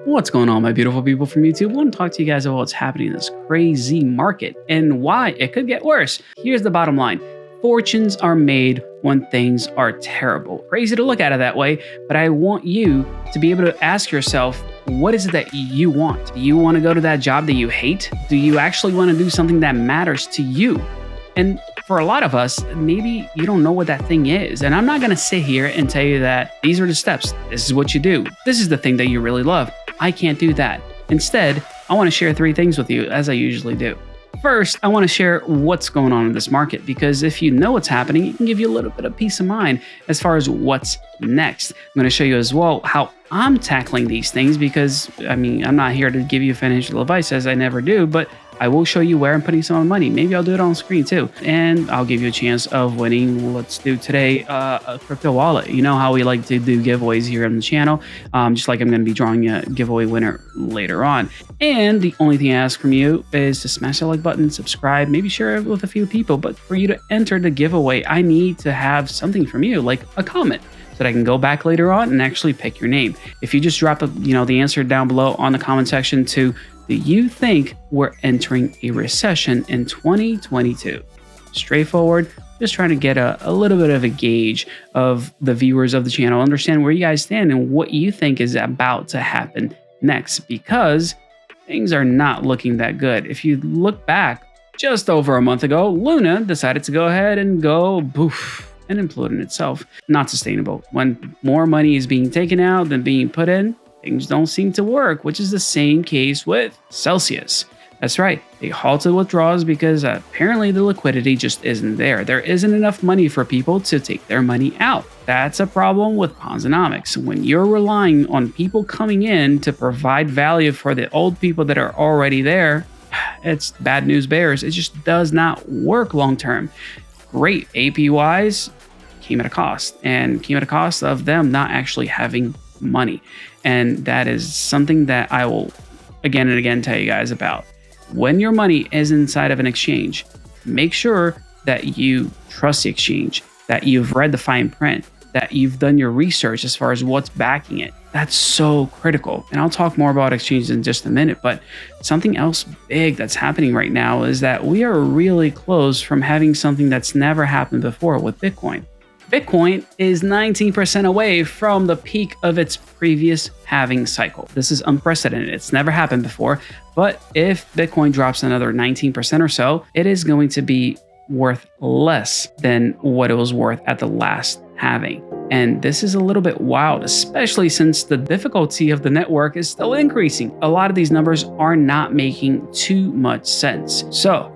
What's going on, my beautiful people from YouTube? I want to talk to you guys about what's happening in this crazy market and why it could get worse. Here's the bottom line. Fortunes are made when things are terrible. Crazy to look at it that way, but I want you to be able to ask yourself, what is it that you want? Do you want to go to that job that you hate? Do you actually want to do something that matters to you? And for a lot of us, maybe you don't know what that thing is. And I'm not going to sit here and tell you that these are the steps. This is what you do. This is the thing that you really love. I can't do that. Instead, I want to share 3 things with you, as I usually do. First, I want to share what's going on in this market, because if you know what's happening, it can give you a little bit of peace of mind as far as what's next. I'm going to show you as well how I'm tackling these things, because I'm not here to give you financial advice, as I never do, but I will show you where I'm putting some of my money. Maybe I'll do it on screen too. And I'll give you a chance of winning. Let's do today a crypto wallet. You know how we like to do giveaways here on the channel. Just like I'm going to be drawing a giveaway winner later on. And the only thing I ask from you is to smash that like button, subscribe, maybe share it with a few people. But for you to enter the giveaway, I need to have something from you, like a comment, so that I can go back later on and actually pick your name. If you just drop the answer down below on the comment section to, do you think we're entering a recession in 2022? Straightforward, just trying to get a little bit of a gauge of the viewers of the channel, understand where you guys stand and what you think is about to happen next, because things are not looking that good. If you look back just over a month ago, Luna decided to go ahead and go poof and implode in itself. Not sustainable. When more money is being taken out than being put in, things don't seem to work, which is the same case with Celsius. That's right, they halted withdrawals because apparently the liquidity just isn't there. There isn't enough money for people to take their money out. That's a problem with Ponzonomics. When you're relying on people coming in to provide value for the old people that are already there, it's bad news bears. It just does not work long term. Great APYs came at a cost, and came at a cost of them not actually having money. And that is something that I will again and again tell you guys about. When your money is inside of an exchange, make sure that you trust the exchange, that you've read the fine print, that you've done your research as far as what's backing it. That's so critical. And I'll talk more about exchanges in just a minute, but something else big that's happening right now is that we are really close from having something that's never happened before with Bitcoin. Bitcoin is 19% away from the peak of its previous halving cycle. This is unprecedented. It's never happened before. But if Bitcoin drops another 19% or so, it is going to be worth less than what it was worth at the last halving. And this is a little bit wild, especially since the difficulty of the network is still increasing. A lot of these numbers are not making too much sense. So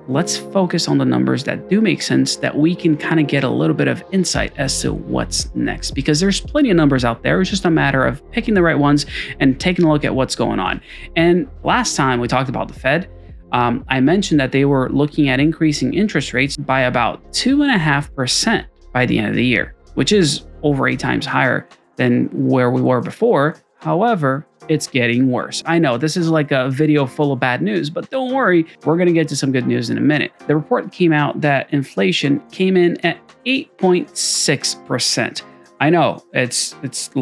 let's focus on the numbers that do make sense, that we can kind of get a little bit of insight as to what's next, because there's plenty of numbers out there. It's just a matter of picking the right ones and taking a look at what's going on. And last time we talked about the Fed, I mentioned that they were looking at increasing interest rates by about 2.5% by the end of the year, which is over 8 times higher than where we were before. However, it's getting worse. I know this is like a video full of bad news, but don't worry, we're going to get to some good news in a minute. The report came out that inflation came in at 8.6%. I know it's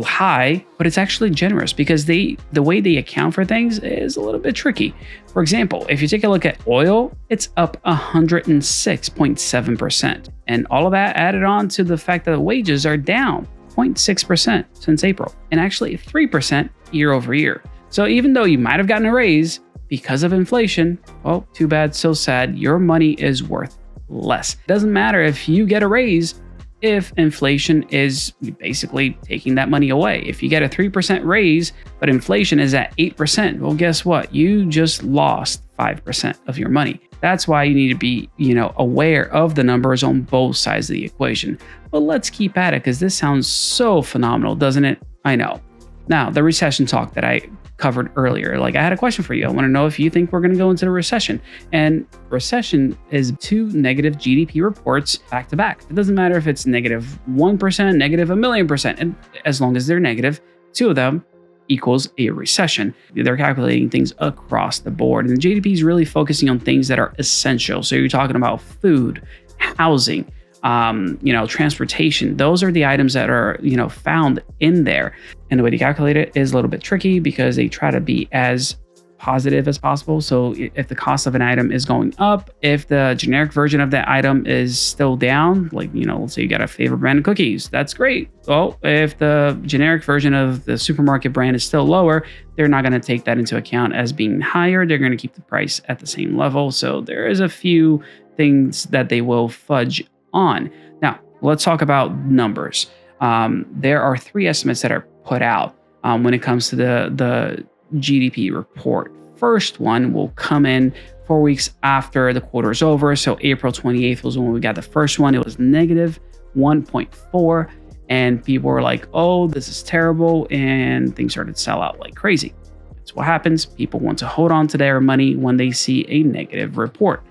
high, but it's actually generous, because the way they account for things is a little bit tricky. For example, if you take a look at oil, it's up 106.7%. And all of that added on to the fact that wages are down 0.6% since April, and actually 3% year over year. So even though you might have gotten a raise because of inflation, well, too bad, so sad, your money is worth less. It doesn't matter if you get a raise if inflation is basically taking that money away. If you get a 3% raise, but inflation is at 8%, well, guess what? You just lost 5% of your money. That's why you need to be, aware of the numbers on both sides of the equation. But let's keep at it, because this sounds so phenomenal, doesn't it? I know. Now, the recession talk that I covered earlier, I had a question for you. I want to know if you think we're going to go into the recession. And recession is 2 negative GDP reports back to back. It doesn't matter if it's negative 1%, negative 1,000,000%. And as long as they're negative, 2 of them equals a recession. They're calculating things across the board. And the GDP is really focusing on things that are essential. So you're talking about food, housing, transportation. Those are the items that are, found in there. And the way to calculate it is a little bit tricky because they try to be as positive as possible. So if the cost of an item is going up, if the generic version of that item is still down, like, let's say you got a favorite brand of cookies, that's great. Well, if the generic version of the supermarket brand is still lower, they're not going to take that into account as being higher. They're going to keep the price at the same level. So there is a few things that they will fudge on. Now, let's talk about numbers. There are 3 estimates that are put out when it comes to the GDP report. First one will come in 4 weeks after the quarter is over. So April 28th was when we got the first one. It was negative 1.4. And people were like, oh, this is terrible. And things started to sell out like crazy. That's what happens. People want to hold on to their money when they see a negative report.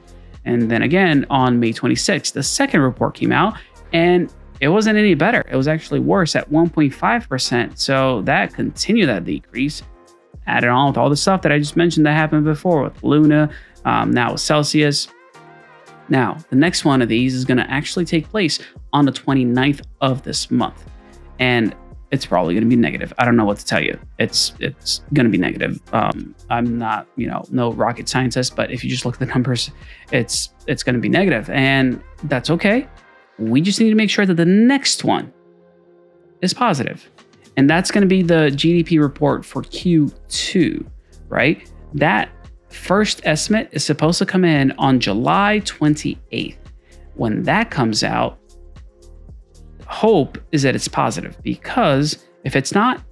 And then again, on May 26th, the second report came out and it wasn't any better. It was actually worse at 1.5%. So that continued that decrease. Added on with all the stuff that I just mentioned that happened before with Luna, now with Celsius. Now, the next one of these is going to actually take place on the 29th of this month. And it's probably going to be negative. I don't know what to tell you. It's going to be negative. I'm not, no rocket scientist, but if you just look at the numbers, it's going to be negative. And that's okay. We just need to make sure that the next one is positive. And that's going to be the GDP report for Q2, right? That first estimate is supposed to come in on July 28th. When that comes out, hope is that it's positive, because if it's not,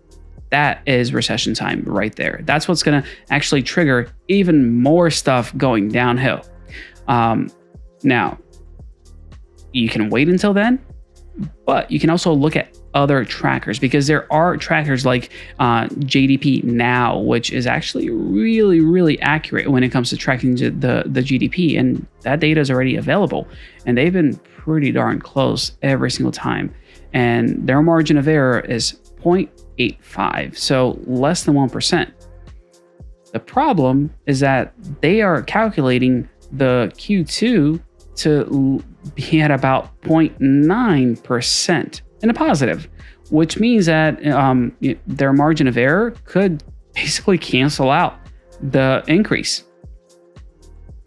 that is recession time right there. That's what's going to actually trigger even more stuff going downhill. Now, you can wait until then, but you can also look at other trackers, because there are trackers like JDP Now, which is actually really, really accurate when it comes to tracking the GDP, and that data is already available, and they've been pretty darn close every single time, and their margin of error is 0.85, so less than 1%. The problem is that they are calculating the Q2 to be at about 0.9% in a positive, which means that their margin of error could basically cancel out the increase.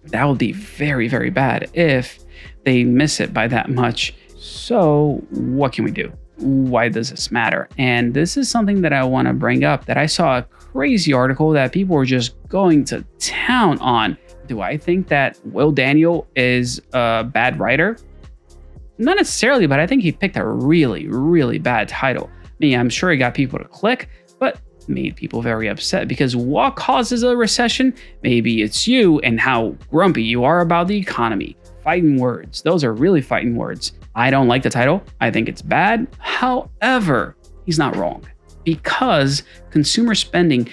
That would be very, very bad if they miss it by that much. So what can we do? Why does this matter? And this is something that I want to bring up, that I saw a crazy article that people were just going to town on. Do I think that Will Daniel is a bad writer? Not necessarily, but I think he picked a really, really bad title. I mean, I'm sure he got people to click, but made people very upset, because what causes a recession? Maybe it's you and how grumpy you are about the economy. Fighting words. Those are really fighting words. I don't like the title. I think it's bad. However, he's not wrong, because consumer spending,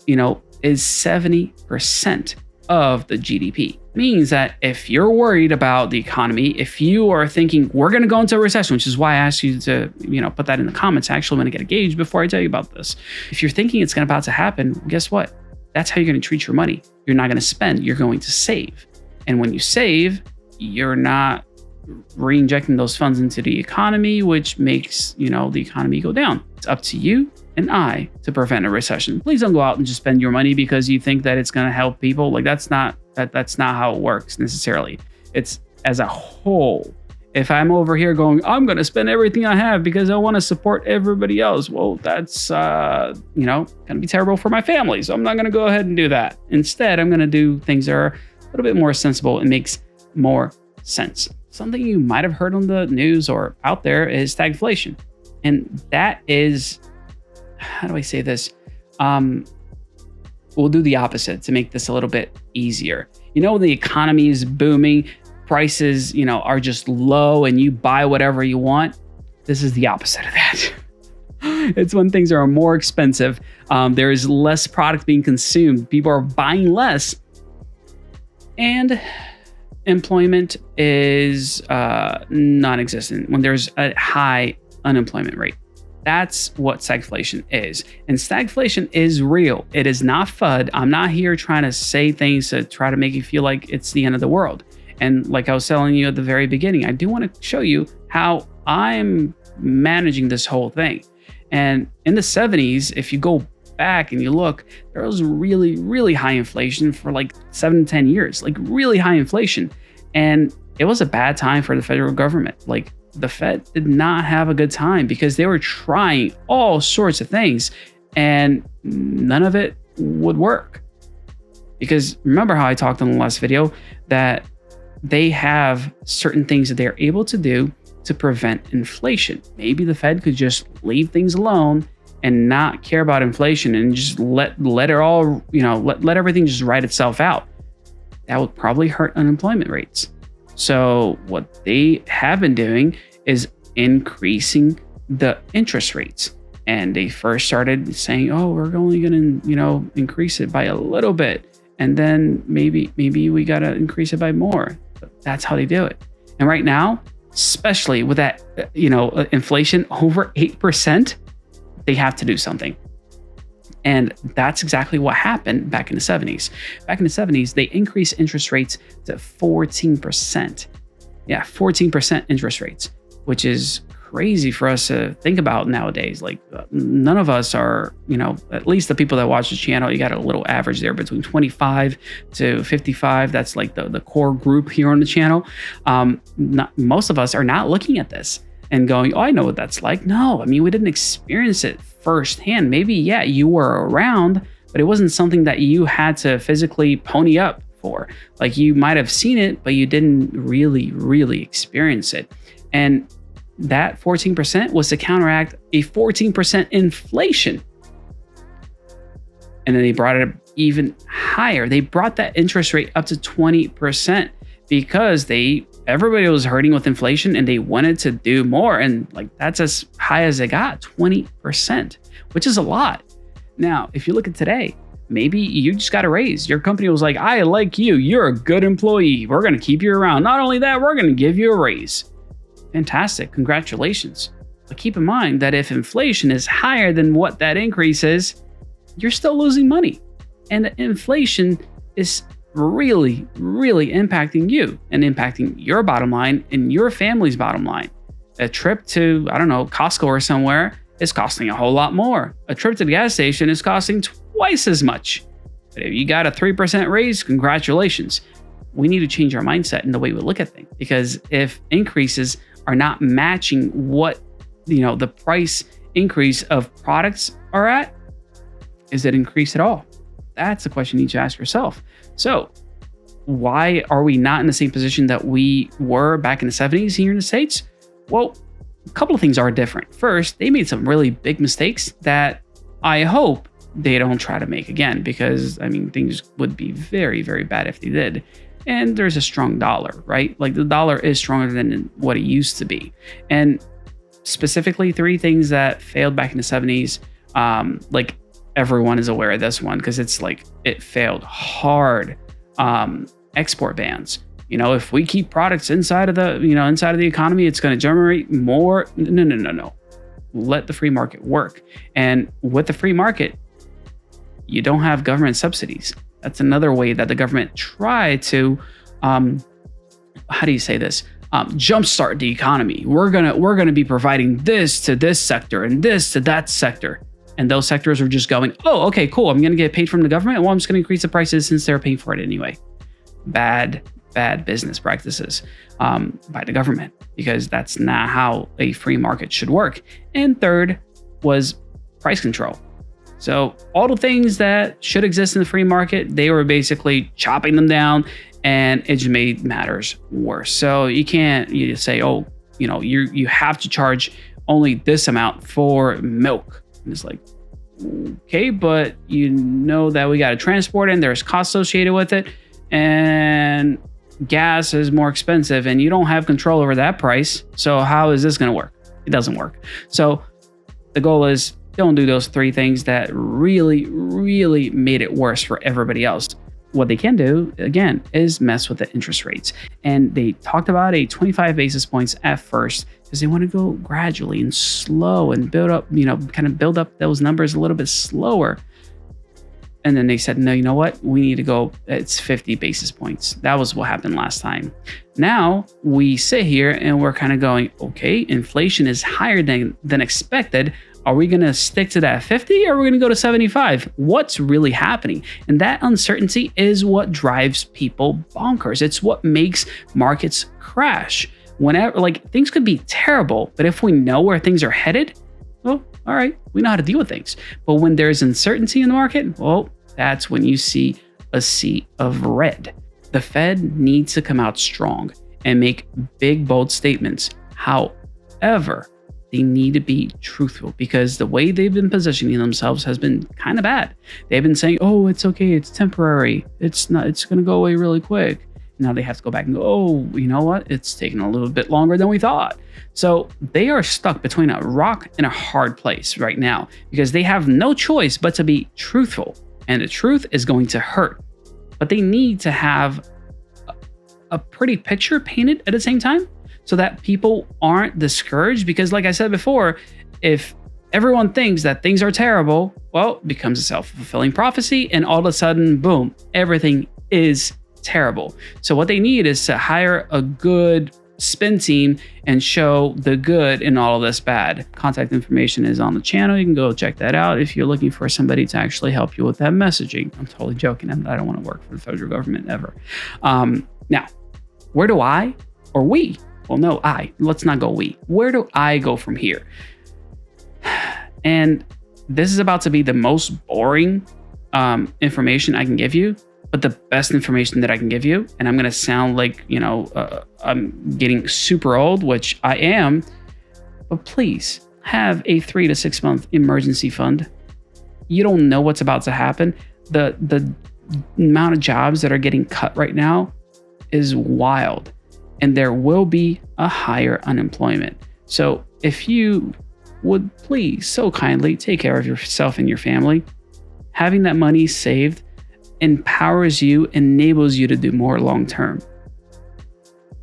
is 70% of the GDP. Means that if you're worried about the economy, if you are thinking we're going to go into a recession, which is why I asked you to, put that in the comments. I actually want to get a gauge before I tell you about this. If you're thinking it's about to happen, guess what? That's how you're going to treat your money. You're not going to spend, you're going to save. And when you save, you're not re-injecting those funds into the economy, which makes, the economy go down. It's up to you and I to prevent a recession. Please don't go out and just spend your money because you think that it's going to help people. Like that's not how it works necessarily. It's as a whole. If I'm over here going, I'm going to spend everything I have because I want to support everybody else, well, that's, going to be terrible for my family. So I'm not going to go ahead and do that. Instead, I'm going to do things that are a little bit more sensible and makes more sense. Something you might have heard on the news or out there is stagflation. And that is, how do I say this? We'll do the opposite to make this a little bit easier. The economy is booming, prices, are just low, and you buy whatever you want. This is the opposite of that. It's when things are more expensive. There is less product being consumed. People are buying less, and employment is non-existent when there's a high unemployment rate. That's what stagflation is. And stagflation is real. It is not FUD. I'm not here trying to say things to try to make you feel like it's the end of the world. And like I was telling you at the very beginning, I do want to show you how I'm managing this whole thing. And in the 70s, if you go back and you look, there was really, really high inflation for like 7 to 10 years, like really high inflation. And it was a bad time for the federal government. Like the Fed did not have a good time because they were trying all sorts of things and none of it would work. Because remember how I talked in the last video that they have certain things that they're able to do to prevent inflation. Maybe the Fed could just leave things alone and not care about inflation and just let it all, let everything just write itself out. That would probably hurt unemployment rates. So what they have been doing is increasing the interest rates. And they first started saying, oh, we're only going to, increase it by a little bit. And then maybe we got to increase it by more. But that's how they do it. And right now, especially with that, inflation over 8%, they have to do something. And that's exactly what happened back in the 70s. Back in the 70s, they increased interest rates to 14%. Yeah, 14% interest rates, which is crazy for us to think about nowadays. Like none of us are, at least the people that watch the channel, you got a little average there between 25 to 55. That's like the core group here on the channel. Most of us are not looking at this and going, oh, I know what that's like. No, I mean, we didn't experience it firsthand. Maybe, yeah, you were around, but it wasn't something that you had to physically pony up for. Like you might have seen it, but you didn't really, really experience it. And that 14% was to counteract a 14% inflation. And then they brought it up even higher. They brought that interest rate up to 20% because everybody was hurting with inflation and they wanted to do more. And like that's as high as it got, 20%, which is a lot. Now, if you look at today, maybe you just got a raise. Your company was like, I like you. You're a good employee. We're going to keep you around. Not only that, we're going to give you a raise. Fantastic. Congratulations. But keep in mind that if inflation is higher than what that increase is, you're still losing money. And the inflation is really, really impacting you and impacting your bottom line and your family's bottom line. A trip to, Costco or somewhere is costing a whole lot more. A trip to the gas station is costing twice as much. But if you got a 3% raise, congratulations. We need to change our mindset and the way we look at things, because if increases are not matching what, the price increase of products are at, is it increase at all? That's the question you need to ask yourself. So why are we not in the same position that we were back in the 70s here in the States? Well, a couple of things are different. First, they made some really big mistakes that I hope they don't try to make again, because things would be very, very bad if they did. And there's a strong dollar, right? Like the dollar is stronger than what it used to be. And specifically 3 things that failed back in the 70s, like everyone is aware of this one because it's like it failed hard. Export bans. If we keep products inside of the economy, it's going to generate more. No. Let the free market work. And with the free market, you don't have government subsidies. That's another way that the government tried to, jumpstart the economy. We're gonna be providing this to this sector and this to that sector. And those sectors are just going, oh, okay, cool. I'm going to get paid from the government. Well, I'm just going to increase the prices since they're paying for it anyway. Bad business practices by the government, because that's not how a free market should work. And third was price control. So all the things that should exist in the free market, they were basically chopping them down, and it just made matters worse. So you just say, oh, you have to charge only this amount for milk. And it's like, okay, but that we got to transport it and there's costs associated with it, and gas is more expensive and you don't have control over that price. So how is this going to work? It doesn't work. So the goal is don't do those 3 things that really, really made it worse for everybody else. What they can do, again, is mess with the interest rates. And they talked about a 25 basis points at first because they want to go gradually and slow and build up, kind of build up those numbers a little bit slower. And then they said, no, you know what? We need to go, it's 50 basis points. That was what happened last time. Now we sit here and we're kind of going, okay, inflation is higher than expected. Are we going to stick to that 50 or are we going to go to 75? What's really happening? And that uncertainty is what drives people bonkers. It's what makes markets crash. Whenever, like, things could be terrible, but if we know where things are headed, well, all right, we know how to deal with things. But when there's uncertainty in the market, well, that's when you see a sea of red. The Fed needs to come out strong and make big, bold statements. However, they need to be truthful because the way they've been positioning themselves has been kind of bad. They've been saying, oh, it's okay, it's temporary. It's going to go away really quick. Now they have to go back and go, oh, you know what? It's taking a little bit longer than we thought. So they are stuck between a rock and a hard place right now because they have no choice but to be truthful. And the truth is going to hurt. But they need to have a pretty picture painted at the same time so that people aren't discouraged. Because like I said before, if everyone thinks that things are terrible, well, it becomes a self-fulfilling prophecy. And all of a sudden, boom, everything is terrible. So what they need is to hire a good spin team and show the good in all of this bad. Contact information is on the channel. You can go check that out if you're looking for somebody to actually help you with that messaging. I'm totally joking. I don't want to work for the federal government ever. Now, where do I or we? Well, no, let's not go we. Where do I go from here? And this is about to be the most boring information I can give you, but the best information that I can give you. And I'm going to sound like, I'm getting super old, which I am, but please have a 3 to 6 month emergency fund. You don't know what's about to happen. The amount of jobs that are getting cut right now is wild, and there will be a higher unemployment. So if you would please so kindly take care of yourself and your family, having that money saved empowers you, enables you to do more long term.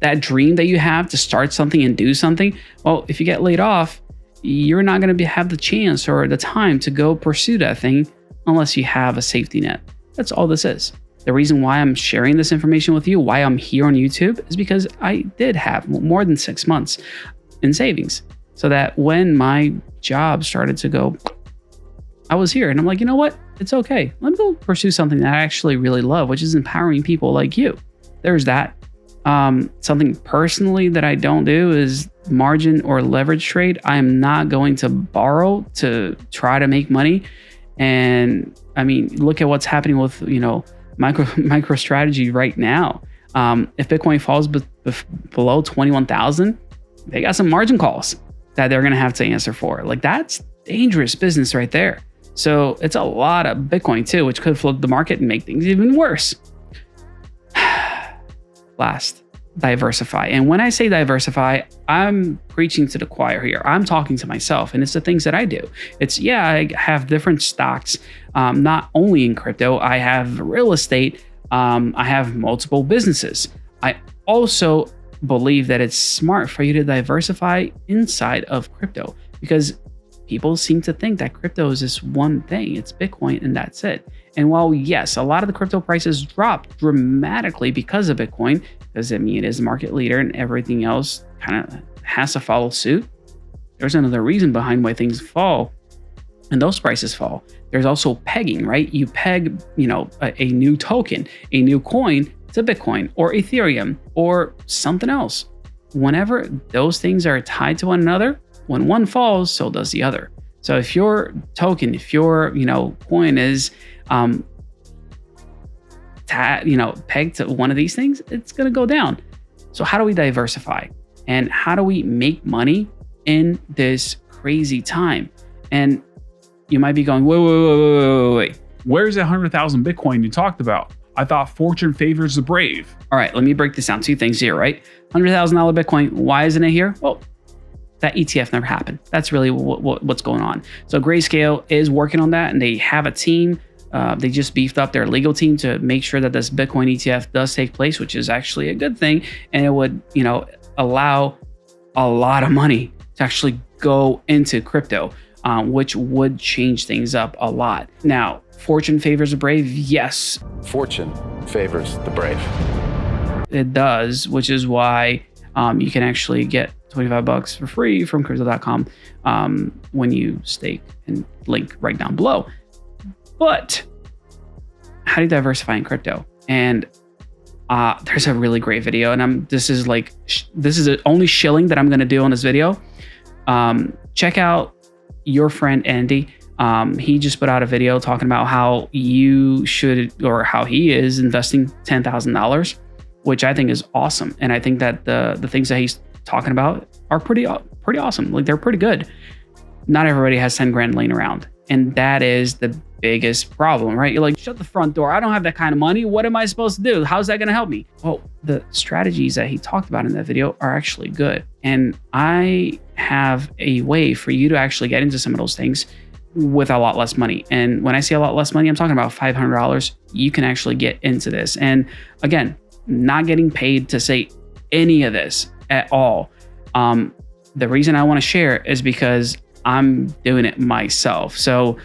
That dream that you have to start something and do something, well, if you get laid off, you're not going to have the chance or the time to go pursue that thing unless you have a safety net. That's all this is. The reason why I'm sharing this information with you, why I'm here on YouTube, is because I did have more than 6 months in savings, so that when my job started to go, I was here and I'm like, you know what? It's okay. Let me go pursue something that I actually really love, which is empowering people like you. There's that. Something personally that I don't do is margin or leverage trade. I am not going to borrow to try to make money. And I mean, look at what's happening with, micro strategy right now. If Bitcoin falls below 21,000, they got some margin calls that they're going to have to answer for. Like, that's dangerous business right there. So it's a lot of Bitcoin too, which could flood the market and make things even worse. Last, diversify. And when I say diversify, I'm preaching to the choir here. I'm talking to myself, and it's the things that I do. I have different stocks, not only in crypto. I have real estate. I have multiple businesses. I also believe that it's smart for you to diversify inside of crypto, because people seem to think that crypto is this one thing. It's Bitcoin and that's it. And while yes, a lot of the crypto prices dropped dramatically because of Bitcoin, because it is the market leader and everything else kind of has to follow suit, there's another reason behind why things fall and those prices fall. There's also pegging, right? You peg, a new token, a new coin to Bitcoin or Ethereum or something else. Whenever those things are tied to one another, when one falls, so does the other. So if your token, if your coin is pegged to one of these things, it's going to go down. So how do we diversify? And how do we make money in this crazy time? And you might be going, wait. Where's that 100,000 Bitcoin you talked about? I thought fortune favors the brave. All right, let me break this down. 2 things here, right? $100,000 Bitcoin. Why isn't it here? Well, that ETF never happened. That's really what's going on. So Grayscale is working on that, and they have a team. They just beefed up their legal team to make sure that this Bitcoin ETF does take place, which is actually a good thing. And it would, allow a lot of money to actually go into crypto, which would change things up a lot. Now, fortune favors the brave? Yes, Fortune favors the brave. it does, which is why you can actually get $25 for free from crypto.com when you stake, and link right down below. But how do you diversify in crypto? And there's a really great video, and this is the only shilling that I'm going to do on this video. Check out your friend Andy. He just put out a video talking about how you should, or how he is investing $10,000, which I think is awesome. And I think that the things that he's talking about are pretty awesome. Like, they're pretty good. Not everybody has 10 grand laying around. And that is the biggest problem, right? You're like, shut the front door. I don't have that kind of money. What am I supposed to do? How's that going to help me? Well, the strategies that he talked about in that video are actually good. And I have a way for you to actually get into some of those things with a lot less money. And when I say a lot less money, I'm talking about $500. You can actually get into this. And again, not getting paid to say any of this at all. The reason I want to share is because I'm doing it myself. So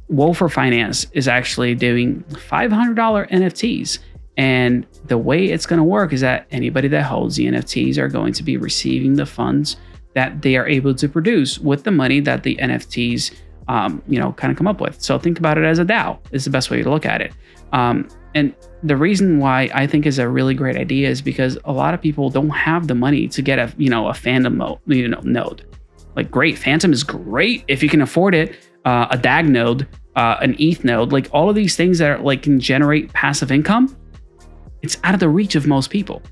Wolfer Finance is actually doing $500 NFTs. And the way it's going to work is that anybody that holds the NFTs are going to be receiving the funds that they are able to produce with the money that the NFTs kind of come up with. So think about it as a DAO is the best way to look at it. And the reason why I think is a really great idea is because a lot of people don't have the money to get a Phantom node. Like, great, Phantom is great if you can afford it. A DAG node, an ETH node, like all of these things that are can generate passive income. It's out of the reach of most people.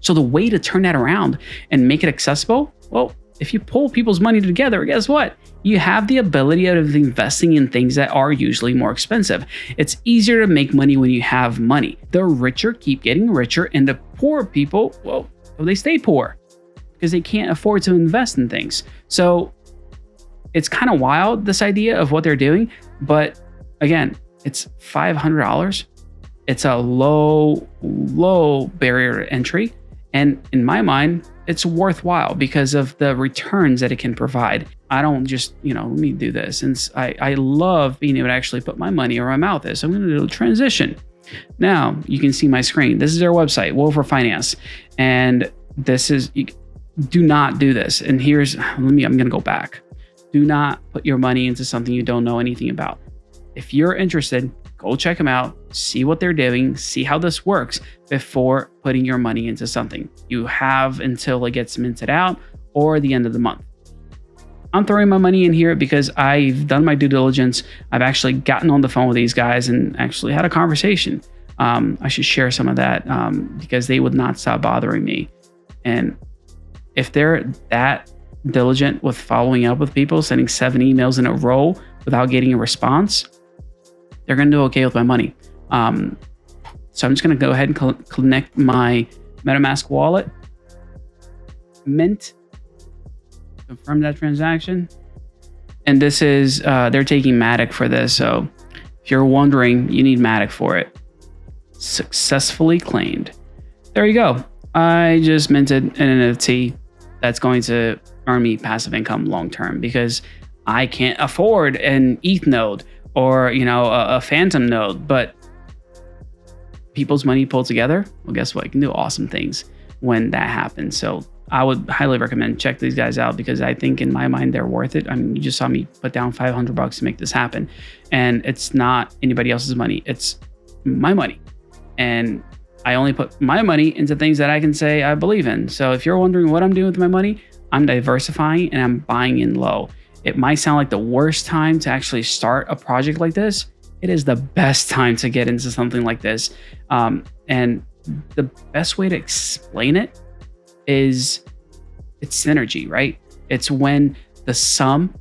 So the way to turn that around and make it accessible, well, if you pull people's money together, guess what? You have the ability of investing in things that are usually more expensive. It's easier to make money when you have money. The richer keep getting richer, and the poor people, well, they stay poor because they can't afford to invest in things. So it's kind of wild, this idea of what they're doing. But again, it's $500. It's a low barrier to entry. And in my mind, it's worthwhile because of the returns that it can provide. I don't just, let me do this. And I love being able to actually put my money where my mouth is. So I'm going to do a transition. Now you can see my screen. This is their website, Wolfer Finance. And do not do this. And I'm going to go back. Do not put your money into something you don't know anything about. If you're interested, go check them out, see what they're doing, see how this works before putting your money into something. You have until it gets minted out or the end of the month. I'm throwing my money in here because I've done my due diligence. I've actually gotten on the phone with these guys and actually had a conversation. I should share some of that because they would not stop bothering me. And if they're that diligent with following up with people, sending 7 emails in a row without getting a response, they're going to do okay with my money. So I'm just going to go ahead and connect my MetaMask wallet, mint, confirm that transaction. And this is, they're taking Matic for this. So if you're wondering, you need Matic for it. Successfully claimed. There you go. I just minted an NFT that's going to earn me passive income long-term because I can't afford an ETH node or, a Phantom node, but people's money pulled together. Well, guess what? You can do awesome things when that happens. So I would highly recommend check these guys out because I think in my mind, they're worth it. I mean, you just saw me put down $500 to make this happen, and it's not anybody else's money. It's my money. And I only put my money into things that I can say I believe in. So if you're wondering what I'm doing with my money, I'm diversifying and I'm buying in low. It might sound like the worst time to actually start a project like this. It is the best time to get into something like this. And the best way to explain it is it's synergy, right? It's when the sum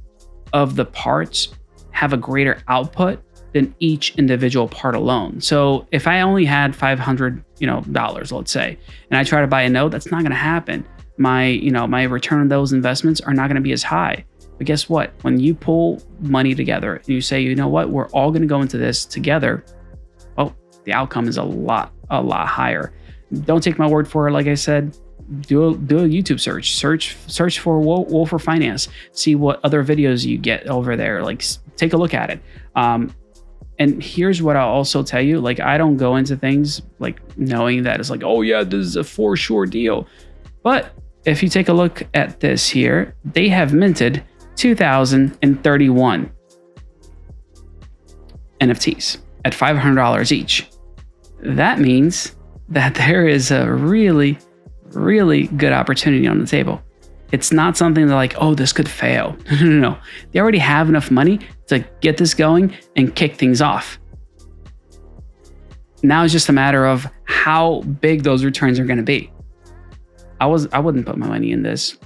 of the parts have a greater output than each individual part alone. So if I only had $500, let's say, and I try to buy a node, that's not going to happen. My return on those investments are not going to be as high. But guess what? When you pull money together and you say, you know what, we're all going to go into this together, well, the outcome is a lot higher. Don't take my word for it. Like I said, do a YouTube search. Search for Wolfer Finance. See what other videos you get over there. Like, take a look at it. And here's what I'll also tell you, like, I don't go into things like knowing that it's like, oh yeah, this is a for sure deal. But if you take a look at this here, they have minted 2,031 NFTs at $500 each. That means that there is a really, really good opportunity on the table. It's not something that like, oh, this could fail. No. They already have enough money to get this going and kick things off. Now it's just a matter of how big those returns are going to be. I wouldn't put my money in this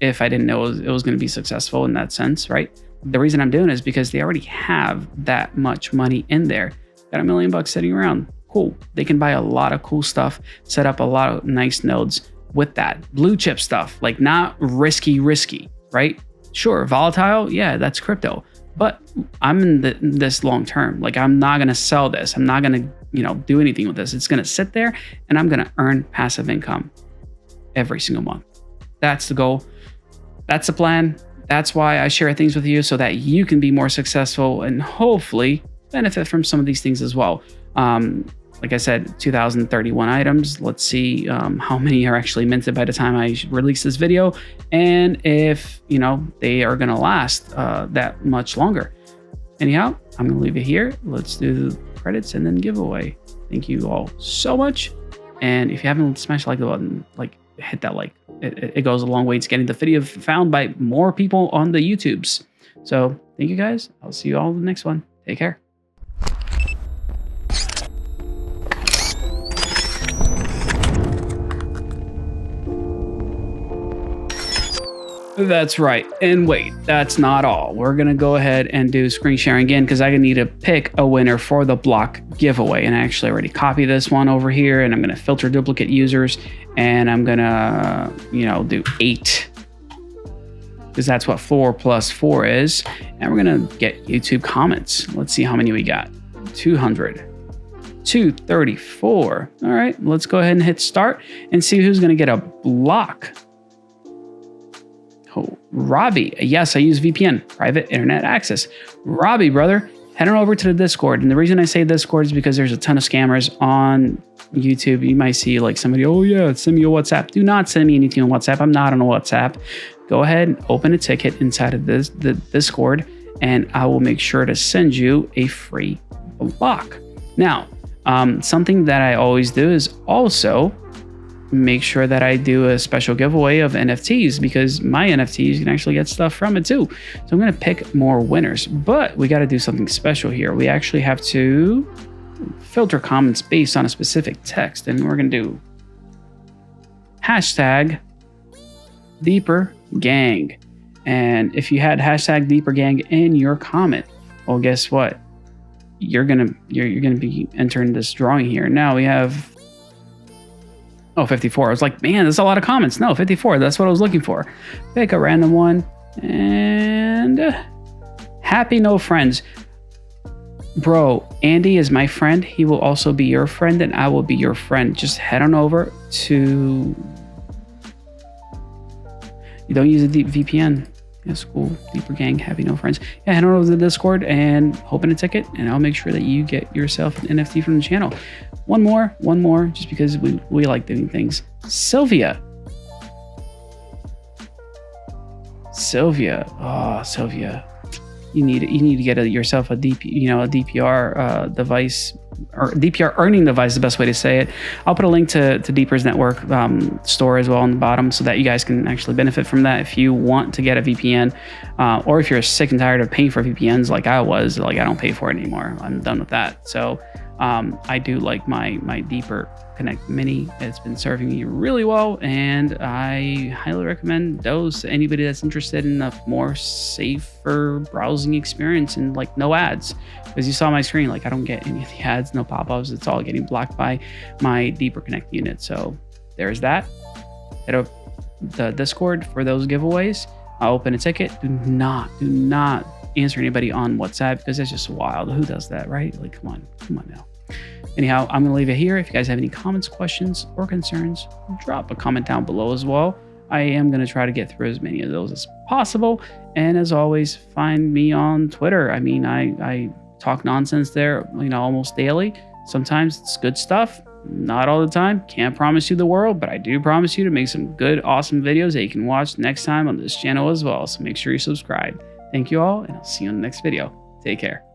if I didn't know it was going to be successful in that sense, right? The reason I'm doing it is because they already have that much money in there. Got $1 million sitting around. Cool. They can buy a lot of cool stuff, set up a lot of nice nodes with that blue chip stuff, like not risky, right? Sure, volatile, yeah, that's crypto, but I'm in this long term. Like, I'm not gonna sell this. I'm not gonna, do anything with this. It's gonna sit there, and I'm gonna earn passive income every single month. That's the goal. That's the plan. That's why I share things with you so that you can be more successful and hopefully benefit from some of these things as well. Like I said, 2,031 items. Let's see how many are actually minted by the time I release this video, and if they are going to last that much longer. Anyhow, I'm going to leave it here. Let's do the credits and then giveaway. Thank you all so much, and if you haven't smashed the like button, hit that like. It goes a long way to getting the video found by more people on the YouTubes. So thank you guys. I'll see you all in the next one. Take care. That's right. And wait, that's not all. We're going to go ahead and do screen sharing again because I need to pick a winner for the block giveaway. And I actually already copied this one over here, and I'm going to filter duplicate users, and I'm going to, do 8 because that's what 4 + 4 is. And we're going to get YouTube comments. Let's see how many we got. 200. 234. All right, let's go ahead and hit start and see who's going to get a block. Oh, Robbie. Yes, I use VPN, private internet access. Robbie, brother, head on over to the Discord. And the reason I say Discord is because there's a ton of scammers on YouTube. You might see like somebody, oh yeah, send me a WhatsApp. Do not send me anything on WhatsApp. I'm not on a WhatsApp. Go ahead and open a ticket inside of the Discord, and I will make sure to send you a free block. Now, something that I always do is also make sure that I do a special giveaway of NFTs, because my NFTs can actually get stuff from it too. So I'm going to pick more winners, but we got to do something special here. We actually have to filter comments based on a specific text, and we're going to do #DeeperGang. And if you had #DeeperGang in your comment, well, guess what? You're gonna be entering this drawing here. Now we have 54. I was like, man, there's a lot of comments. No, 54. That's what I was looking for. Pick a random one. And happy no friends. Bro, Andy is my friend. He will also be your friend, and I will be your friend. Just head on over to... You don't use a deep VPN. That's cool. Deeper Gang, happy no friends. Yeah, head on over to the Discord and open a ticket, and I'll make sure that you get yourself an NFT from the channel. One more, just because we like doing things. Sylvia. Oh, Sylvia. You need to get yourself a DPR device, or DPR earning device is the best way to say it. I'll put a link to Deeper's network store as well on the bottom, so that you guys can actually benefit from that if you want to get a VPN, or if you're sick and tired of paying for VPNs like I was. Like, I don't pay for it anymore. I'm done with that. So I do like my Deeper Connect Mini. It's been serving me really well, and I highly recommend those to anybody that's interested in a more safer browsing experience and like no ads. Because you saw my screen, like I don't get any of the ads, no pop-ups. It's all getting blocked by my Deeper Connect unit. So there's that. Hit up the Discord for those giveaways. I'll open a ticket. Do not answer anybody on WhatsApp, because that's just wild. Who does that, right? Like, come on now. Anyhow, I'm going to leave it here. If you guys have any comments, questions, or concerns, drop a comment down below as well. I am going to try to get through as many of those as possible. And as always, find me on Twitter. I mean, I talk nonsense there, almost daily. Sometimes it's good stuff, not all the time. Can't promise you the world, but I do promise you to make some good, awesome videos that you can watch next time on this channel as well. So make sure you subscribe. Thank you all, and I'll see you in the next video. Take care.